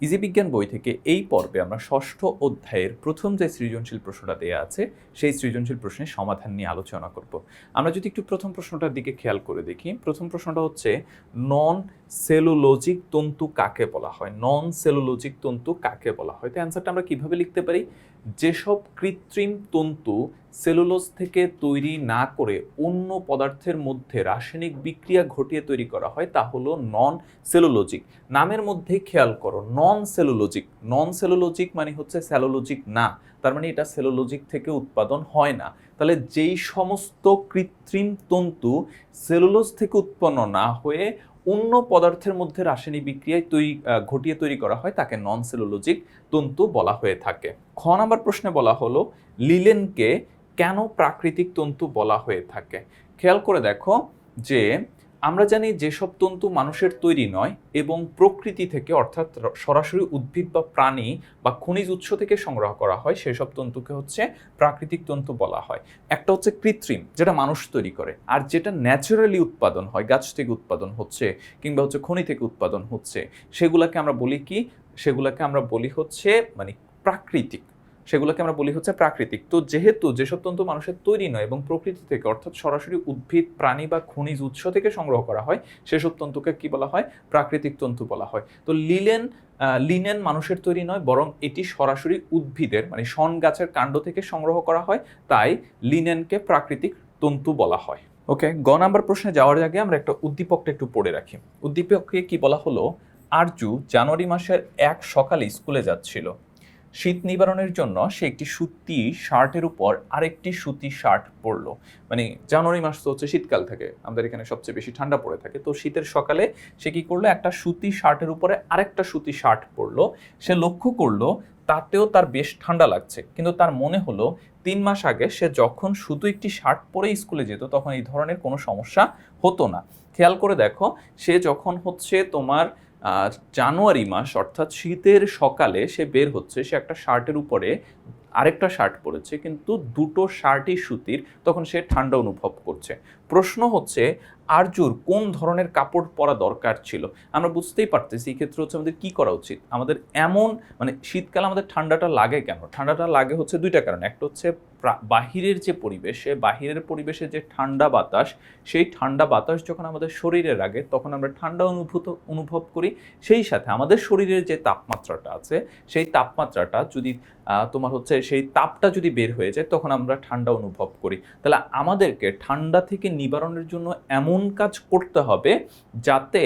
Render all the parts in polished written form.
Easy বিজ্ঞান বই থেকে এই পর্বে আমরা ষষ্ঠ অধ্যায়ের প্রথম যে সৃজনশীল প্রশ্নটা দেওয়া আছে সেই সৃজনশীল প্রশ্নের সমাধান নিয়ে আলোচনা করব। আমরা যদি একটু প্রথম প্রশ্নটার দিকে খেয়াল করে দেখি, প্রথম প্রশ্নটা হচ্ছে নন সেলুলোজিক তন্তু কাকে বলা হয়। নন সেলুলোজিক তন্তু কাকে বলা হয়? তো অ্যান্সারটা আমরা কিভাবে লিখতে পারি? যেসব কৃত্রিম তন্তু সেলুলোজ থেকে তৈরি না করে অন্য পদার্থের মধ্যে রাসায়নিক বিক্রিয়া ঘটিয়ে তৈরি করা হয় তা হলো নন সেলুলোজিক। নামের মধ্যে খেয়াল করো, নন সেলুলোজিক। নন সেলুলোজিক মানে হচ্ছে সেলুলোজিক না, তার মানে এটা সেলুলোজিক থেকে উৎপাদন হয় না। তাহলে যেই সমস্ত কৃত্রিম তন্তু সেলুলোজ থেকে উৎপন্ন না হয়ে অন্য পদার্থের মধ্যে রাসায়নিক বিক্রিয়ায় ঘটিয়ে তৈরি করা হয় তাকে নন সেলুলোজিক তন্তু বলা হয়ে থাকে। খ নাম্বার প্রশ্নে বলা হলো লিলেনকে কেন প্রাকৃতিক তন্তু বলা হয়ে থাকে। খেয়াল করে দেখো যে আমরা জানি যেসব তন্তু মানুষের তৈরি নয় এবং প্রকৃতি থেকে অর্থাৎ সরাসরি উদ্ভিদ বা প্রাণী বা খনিজ উৎস থেকে সংগ্রহ করা হয় সেসব তন্তুকে হচ্ছে প্রাকৃতিক তন্তু বলা হয়। একটা হচ্ছে কৃত্রিম, যেটা মানুষ তৈরি করে, আর যেটা ন্যাচারালি উৎপাদন হয়, গাছ থেকে উৎপাদন হচ্ছে কিংবা হচ্ছে খনি থেকে উৎপাদন হচ্ছে, সেগুলোকে আমরা বলি কি? সেগুলোকে আমরা বলি হচ্ছে মানে প্রাকৃতিক। সেগুলোকে আমরা বলি হচ্ছে প্রাকৃতিক। তো যেহেতু যেসব তন্তু মানুষের তৈরি নয় এবং প্রকৃতি থেকে অর্থাৎ সরাসরি উদ্ভিদ প্রাণী বা খনিজ উৎস থেকে সংগ্রহ করা হয় সেসব তন্তুকে কি বলা হয়? প্রাকৃতিক তন্তু বলা হয়। তো লিনেন মানুষের তৈরি নয়, বরং এটি সরাসরি উদ্ভিদের মানে শন গাছের কাণ্ড থেকে সংগ্রহ করা হয়, তাই লিনেনকে প্রাকৃতিক তন্তু বলা হয়। ওকে, গ নাম্বার প্রশ্নে যাওয়ার আগে আমরা একটা উদ্দীপকটা একটু পড়ে রাখি। উদ্দীপকে কি বলা হলো? আরজু জানুয়ারি মাসের এক সকালে স্কুলে যাচ্ছিল। শীত নিবারণের জন্য সে একটি সুতি শার্টের উপর আরেকটি সুতি শার্ট পরলো। মানে জানুয়ারি মাস তো হচ্ছে শীতকাল থাকে, আমাদের এখানে সবচেয়ে বেশি ঠান্ডা পড়ে থাকে। তো শীতের সকালে সে কি করলো? একটা সুতি শার্টের উপরে আরেকটা সুতি শার্ট পরলো। সে লক্ষ্য করলো তাতেও তার বেশ ঠান্ডা লাগছে, কিন্তু তার মনে হলো 3 মাস আগে সে যখন শুধু একটি শার্ট পরে স্কুলে যেত তখন এই ধরনের কোনো সমস্যা হতো না। খেয়াল করে দেখো, সে যখন হচ্ছে তোমার জানুয়ারি মাস অর্থাৎ শীতের সকালে সে বের হচ্ছে, সে একটা শার্টের উপরে আরেকটা শার্ট পরেছে, কিন্তু দুটো শার্টই সুতির, তখন সে ঠান্ডা অনুভব করছে। প্রশ্ন হচ্ছে আরজুর কোন ধরনের কাপড় পরা দরকার ছিল? আমরা বুঝতেই পারতেছি এই ক্ষেত্রে হচ্ছে আমাদের কি করা উচিত। আমাদের এমন মানে শীতকালে আমাদের ঠান্ডাটা লাগে কেন? ঠান্ডাটা লাগে হচ্ছে দুইটা কারণে। একটা হচ্ছে বাহিরের যে পরিবেশ, বাহিরের পরিবেশে যে ঠান্ডা বাতাস, সেই ঠান্ডা বাতাস যখন আমাদের শরীরে লাগে তখন আমরা ঠান্ডা অনুভব করি। সেই সাথে আমাদের শরীরের যে তাপমাত্রাটা আছে সেই তাপমাত্রাটা যদি তোমার হচ্ছে সেই তাপটা যদি বের হয়ে যায় তখন আমরা ঠান্ডা অনুভব করি। তাহলে আমাদেরকে ঠান্ডা থেকে নিবারণের জন্য এমন কাজ করতে হবে যাতে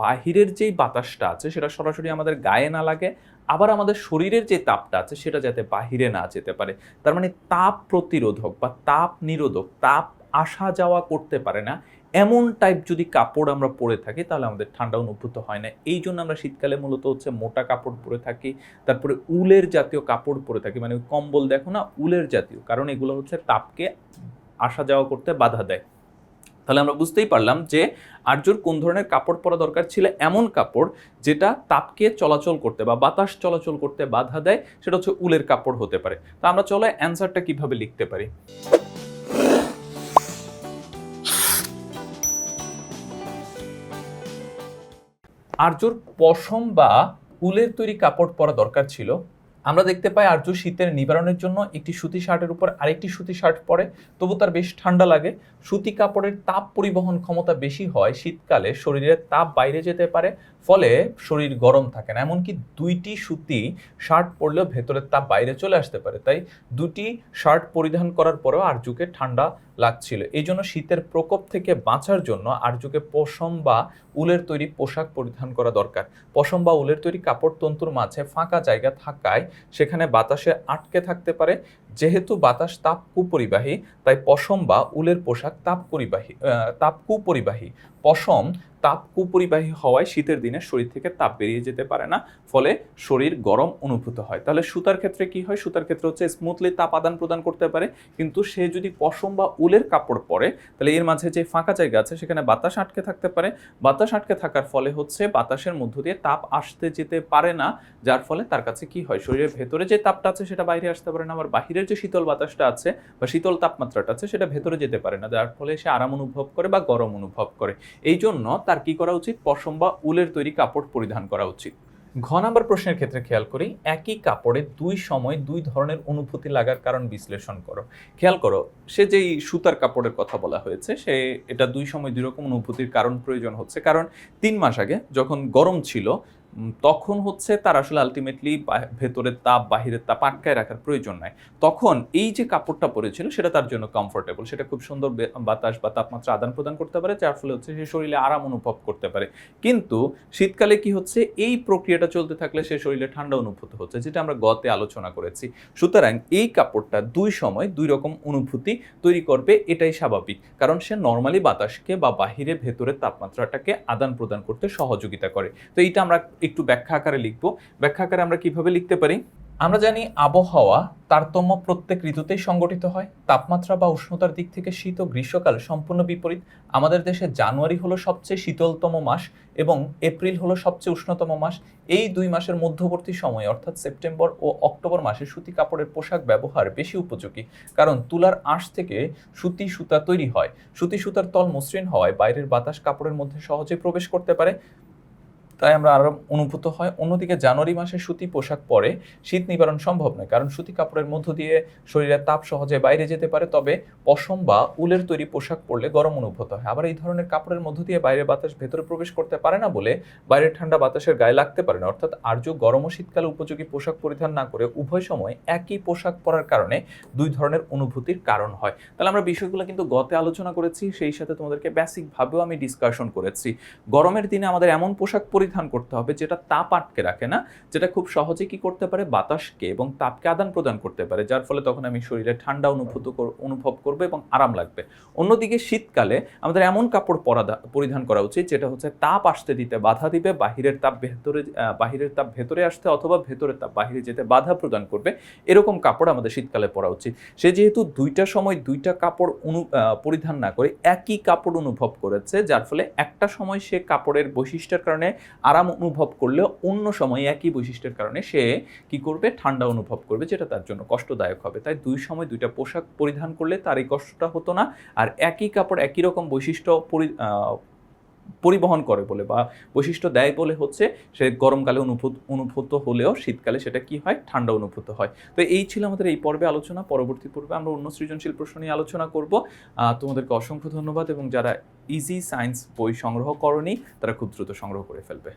বাহিরের যেই বাতাসটা আছে সেটা সরাসরি আমাদের গায়ে না লাগে, আবার আমাদের শরীরের যে তাপটা আছে সেটা যাতে বাহিরে না যেতে পারে। তার মানে তাপ প্রতিরোধক বা তাপ নিরোধক, তাপ আসা যাওয়া করতে পারে না এমন টাইপ যদি কাপড় আমরা পরে থাকি তাহলে আমাদের ঠান্ডা অনুভূত হয় না। এই জন্য আমরা শীতকালে মূলত হচ্ছে মোটা কাপড় পরে থাকি, তারপরে উলের জাতীয় কাপড় পরে থাকি, মানে কম্বল দেখো না, উলের জাতীয়, কারণ এগুলো হচ্ছে তাপকে আসা যাওয়া করতে বাধা দেয়। তাহলে আমরা বুঝতেই পারলাম যে আরজুর কোন ধরনের কাপড় পরা দরকার ছিল? এমন কাপড় যেটা তাপকে চলাচল করতে বা বাতাস চলাচল করতে বাধা দেয়, সেটা হচ্ছে উলের কাপড় হতে পারে। তো আমরা চলো অ্যান্সারটা কিভাবে লিখতে পারি। আরজুর পশম বা উলের তৈরি কাপড় পরা দরকার ছিল। আমরা দেখতে পাই আরজু শীতের নিবারণের জন্য একটি সুতি শার্টের উপর আরেকটি সুতি শার্ট পরে, তবু তার বেশ ঠান্ডা লাগে। সুতি কাপড়ের তাপ পরিবহন ক্ষমতা বেশি হয়, শীতকালে শরীরের তাপ বাইরে যেতে পারে, ফলে শরীর গরম থাকে না। এমনকি দুইটি সুতি শার্ট পরলেও ভেতরের তাপ বাইরে চলে আসতে পারে, তাই দুটি শার্ট পরিধান করার পরেও আরজুকে ঠান্ডা লাগছিল। এই জন্য শীতের প্রকোপ থেকে বাঁচার জন্য আরজুকে পশম বা উলের তৈরি পোশাক পরিধান করা দরকার। পশম বা উলের তৈরি কাপড় তন্তুর মাঝে ফাঁকা জায়গা থাকায় সেখানে বাতাসে আটকে থাকতে পারে। যেহেতু বাতাস তাপ কুপরিবাহী, তাই পশম বা উলের পোশাক তাপ কুপরিবাহী। পশম তাপ কুপরিবাহী হওয়ায় শীতের দিনে শরীর থেকে তাপ বেরিয়ে যেতে পারে না, ফলে শরীর গরম অনুভূত হয়। তাহলে সুতার ক্ষেত্রে কি হয়? সুতার ক্ষেত্রে হচ্ছে স্মুথলি তাপ আদান প্রদান করতে পারে, কিন্তু সে যদি পশম বা উলের কাপড় পরে তাহলে এর মাঝে যে ফাঁকা জায়গা আছে সেখানে বাতাস আটকে থাকতে পারে। বাতাস আটকে থাকার ফলে হচ্ছে বাতাসের মধ্য দিয়ে তাপ আসতে যেতে পারে না, যার ফলে তার কাছে কি হয়? শরীরের ভেতরে যে তাপটা আছে সেটা বাইরে আসতে পারে না, আবার বাহিরের যে শীতল বাতাসটা আছে বা শীতল তাপমাত্রাটা আছে সেটা ভেতরে যেতে পারে না, যার ফলে সে আরাম অনুভব করে বা গরম অনুভব করে। এই জন্য তার কি করা উচিত? পশম বা উলের তৈরি কাপড় পরিধান করা উচিত। ঘ নাম্বার প্রশ্নের ক্ষেত্রে খেয়াল করি, একই কাপড়ে দুই সময় দুই ধরনের অনুভূতি লাগার কারণ বিশ্লেষণ করো। খেয়াল করো, সে যেই সুতার কাপড়ের কথা বলা হয়েছে, সে এটা দুই সময় দুই রকম অনুভূতির কারণ প্রয়োজন হচ্ছে। কারণ 3 মাস আগে যখন গরম ছিল তখন হচ্ছে তার আসলে আলটিমেটলি ভেতরের তাপ বাহিরের তাপ আটকায় রাখার প্রয়োজন নাই। তখন এই যে কাপড়টা পরেছিল সেটা তার জন্য কমফোর্টেবল, সেটা খুব সুন্দর বাতাস বা তাপমাত্রা আদান প্রদান করতে পারে, যার ফলে হচ্ছে সে শরীরে আরাম অনুভব করতে পারে। কিন্তু শীতকালে কি হচ্ছে, এই প্রক্রিয়াটা চলতে থাকলে সে শরীরে ঠান্ডা অনুভূত হচ্ছে, যেটা আমরা গতে আলোচনা করেছি। সুতরাং এই কাপড়টা দুই সময় দুই রকম অনুভূতি তৈরি করবে, এটাই স্বাভাবিক। কারণ সে নর্মালি বাতাসকে বা বাহিরে ভেতরের তাপমাত্রাটাকে আদান প্রদান করতে সহযোগিতা করে। তো এইটা আমরা একটু ব্যাখ্যা আকারে লিখবো। ব্যাখ্যা আকারে আমরা কিভাবে লিখতে পারি? আমরা জানি আবহাওয়া তারতম্য প্রত্যেক ঋতুতেই সংগঠিত হয়। তাপমাত্রা বা উষ্ণতার দিক থেকে শীত ও গ্রীষ্মকাল সম্পূর্ণ বিপরীত। আমাদের দেশে জানুয়ারি হলো সবচেয়ে শীতলতম মাস এবং এপ্রিল হলো সবচেয়ে উষ্ণতম মাস। এই 2 মাসের মধ্যবর্তী সময়ে অর্থাৎ সেপ্টেম্বর ও অক্টোবর মাসে সুতি কাপড়ের পোশাক ব্যবহার বেশি উপযোগী। কারণ তুলার আঁশ থেকে সুতি সুতা তৈরি হয়। সুতি সুতার তল মসৃণ হওয়ায় বাইরের বাতাস কাপড়ের মধ্যে সহজে প্রবেশ করতে পারে, তাই আমরা আরাম অনুভূত হয়। অন্যদিকে জানুয়ারি মাসে সুতি পোশাক পরে শীত নিবারণ সম্ভব নয়, কারণ সুতি কাপড়ের মধ্য দিয়ে শরীরের তাপ সহজে বাইরে যেতে পারে। তবে পশম বা উলের তৈরি পোশাক পরলে গরম অনুভূত হয়। আবার এই ধরনের কাপড়ের মধ্য দিয়ে বাইরের বাতাস ভেতরে প্রবেশ করতে পারে না বলে বাইরের ঠান্ডা বাতাসের গায়ে লাগতে পারে না। অর্থাৎ আর্য গরম ও শীতকালে উপযোগী পোশাক পরিধান না করে উভয় সময় একই পোশাক পরার কারণে দুই ধরনের অনুভূতির কারণ হয়। তাহলে আমরা বিষয়গুলো কিন্তু গতে আলোচনা করেছি, সেই সাথে তোমাদেরকে বেসিক ভাবেও আমি ডিসকাশন করেছি। গরমের দিনে আমাদের এমন পোশাক পরিধান করতে হবে যেটা তাপ আটকে রাখে না, যেটা খুব সহজে কি করতে পারে, বাতাসকে এবং তাপকে আদান প্রদান করতে পারে, যার ফলে তখন আমি শরীরে ঠান্ডা অনুভব করবো এবং আরাম লাগবে। অন্যদিকে শীতকালে আমাদের এমন কাপড় পরিধান করা উচিত যেটা হচ্ছে তাপ আসতে দিতে বাধা দিবে, বাহিরের তাপ ভেতরে আসতে অথবা ভেতরের তাপ বাহিরে যেতে বাধা প্রদান করবে, এরকম কাপড় আমাদের শীতকালে পরা উচিত। সে যেহেতু দুইটা সময় দুইটা কাপড় পরিধান না করে একই কাপড় অনুভব করেছে, যার ফলে একটা সময় সে কাপড়ের বৈশিষ্ট্যের কারণে আরাম অনুভব করলেও অন্য সময় একই বৈশিষ্ট্যের কারণে সে কি করবে, ঠান্ডা অনুভব করবে, যেটা তার জন্য কষ্টদায়ক হবে। তাই দুই সময় দুইটা পোশাক পরিধান করলে তার এই কষ্টটা হতো না। আর একই কাপড় একই রকম বৈশিষ্ট্য পরিবহন করে বলে বা বৈশিষ্ট্য দেয় বলে হচ্ছে সে গরমকালে অনুভূত হলেও শীতকালে সেটা কি হয়, ঠান্ডা অনুভূত হয়। তো এই ছিল আমাদের এই পর্বে আলোচনা। পরবর্তী পর্বে আমরা অন্য সৃজনশীল প্রশ্ন নিয়ে আলোচনা করব। তোমাদেরকে অসংখ্য ধন্যবাদ, এবং যারা ইজি সায়েন্স বই সংগ্রহ করনি তারা খুব দ্রুত সংগ্রহ করে ফেলবে।